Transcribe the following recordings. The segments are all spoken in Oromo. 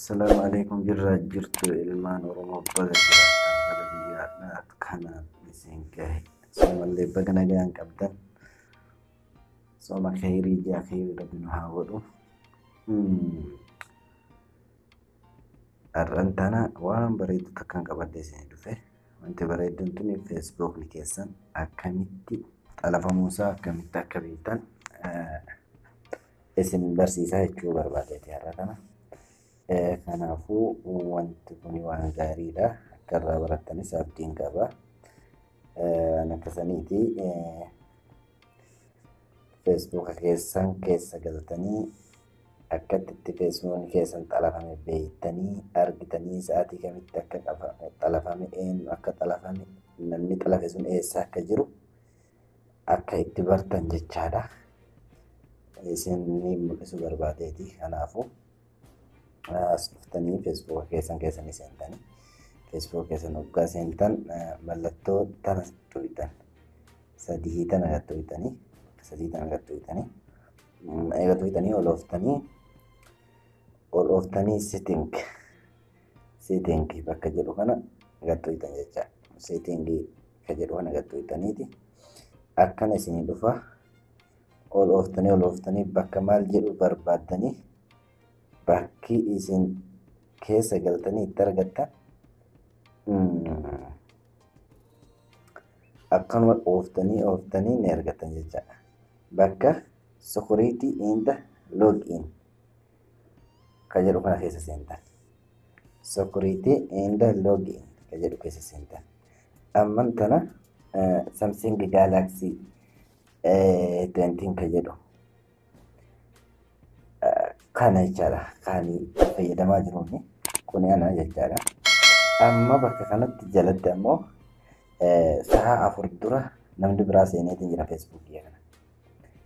Assalamualaikum jirra jirtu ilmaan Oromoo baga jiraattan bara biyyaadhaa akkanaan isin gahe soomallee baga nagaan qabdan sooma khayrii jaa khayrii rabbi nu haa godhu. Har'aan tana waan bareedu takkaan qabadhee isin dhufe wanti bareedduun tuni feesbuukni keessan akkamitti xalafamuusaa akkamitti akka beektan isin barsiisaa jechuu barbaadeeti har'a kana. Kanaafuu wanti kun waan gaariidha akka irraa barattanis abdiin qaba. Akkasaniiti feesbuuka keessan keessa galatanii akkatti feesbuukni keessan xalafame beektanii argitanii sa'aatii kamitti akka xalafame eenyu akka xalafame namni xalafe sun eessa akka jiru akka itti bartan jechaadha. Isin mul'isu barbaadeeti. Kanaafuu as dhuftanii feesbuuka keessan seentanii feesbuuka keessan hoggaa seentan mallattoo tana tuqxan sadii tana tuqxanii eega tuqxanii ol ooftanii setting bakka jedhu kana tuqxan jecha setting ka jedhu kana tuqxaniiti akkana isinii dhufa ol ooftanii bakka maal jedhu barbaaddanii bakki isin keessa galtanii itti argattan akkanuma ooftanii ni argattan jechaadha. Bakka security and login ka jedhu kana keessa seentan. Security and login ka jedhu keessa seentan. Amman tana Samsung Galaxy 20 ka jedhu kana jechaadha. Kan fayyadamaa jiruun kun ana jechaadha. Amma bakka kanatti jalatti ammoo sa'a 4 dura namni biraa seeneetiin jira feesbuukii kana.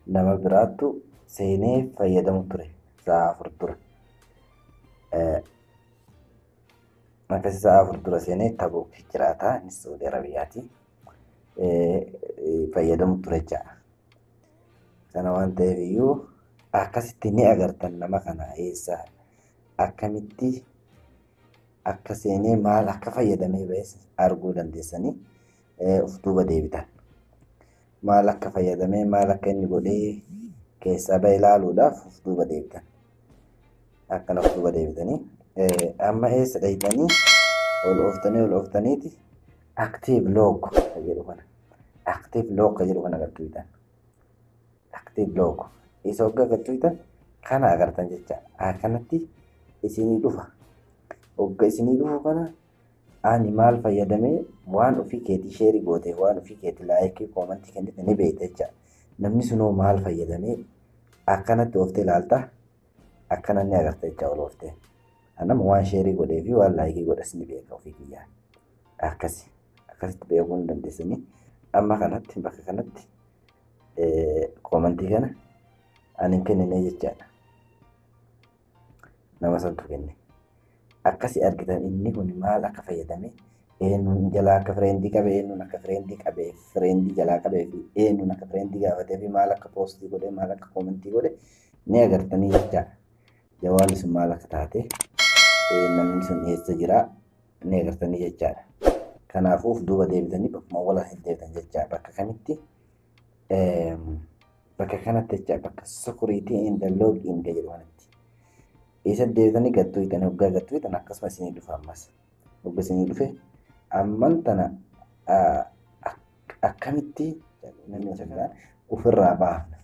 Nama biraattu seenee fayyadamu ture sa'a 4 dura. Akkasii sa'a 4 dura seenee Tabuuk jiraata innis Saudi Arabiyaati fayyadamu ture jechaadha. Kana waan ta'eef iyyuu akkasitti ni agartan nama kana eessa akkamitti akka seenee maal akka fayyadamee ba'es arguu dandeessanii of duuba deebitan. Maal akka fayyadamee maal akka inni godhee keessaa ba'e ilaaluudhaaf of duuba deebitan. Akkana of duuba deebitanii amma eessa dhayitanii ol ooftaniiti active log ka jedhu kana gattuutan. Active log isa hoggaa gattuutan kana agartan jecha akkanatti isinii dhufa. Hogga isinii dhufu kana ani maal fayyadamee waan ofii keetii sheerii goote waan ofii keetii laayikii koomantii kennite ni beekta jecha namni sunoo maal fayyadamee akkanatti ooftee ilaalta akkana ni agarta jecha ol ooftee. Anama waan sheerii godhee fi waan laayikii godhas ni beeka ofii kiyyaa. Akkasitti beekuu hin dandeessanii amma kanatti bakka kanatti koomantii kana ani kennine jechaadha. Nama santu kenne. Akkasi argitan inni kun maal akka fayyadame eenyuun jalaa akka fireendii qabe eenyuun akka fireendii qabe fireendii jalaa qabee fi eenyuun akka fireendii gaafatee fi maal akka poostii godhe maal akka koomentii godhe ni agartanii jechaadha. Jawaalli sun maal akka taate namni sun eessa jira ni agartanii jechaadha. Kanaafuu duuba deebitanii bakkuma wal hin deebitan jechaadha. Bakka kamitti bakka kanatti jechaadha bakka security and login ka jedhu kanatti. Isa deebitanii gattuutan hoggaa gattuutan akkasuma isinii dhufa ammas. Hogga isinii dhufe amman tana akkamitti namni isa kanaan ofirraa baafna.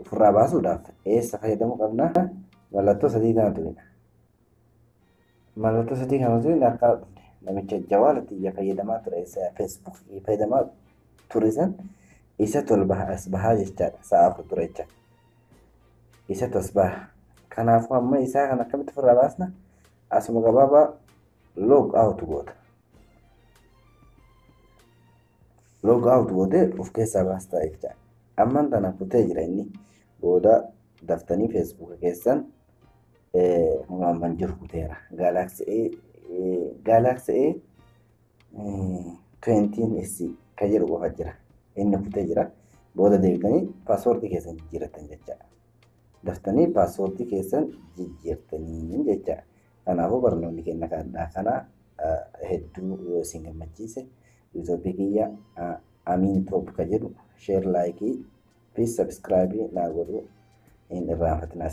Ofirraa baasuudhaaf eessa fayyadamuu qabna? Mallattoo sadii kana tuqna. Mallattoo sadii kana tuqna akka namicha jawaalatti ija fayyadamaa ture feesbuuk fayyadamaa ture san isa as bahaa jechaadha sa'a 4 ture jecha. Isa as bahaa. Kanaafuu amma isaa kan akkamitti ofirraa baasna? Asuma gabaabaa log out goota. Log out gootee of keessaa baastaa jecha. Amman tana kutee jira inni booda daftanii feesbuuka keessan jiru kuteera. Galaxy 20S ka jedhu qofa jira. Inni kutee jira. Booda deebitanii paaswoordii keessan jijjiirrattan jechaadha. daftanii paaswoordii keessan jijjiirtanii jecha. Kanaafuu barnoonni keenya kana hedduu yoo isin gammachiise yuutuubii kiyya Amiin Toob ka jedhu sheer laayikii fi sabskraayibii naa godhuu hin irraanfatinaa.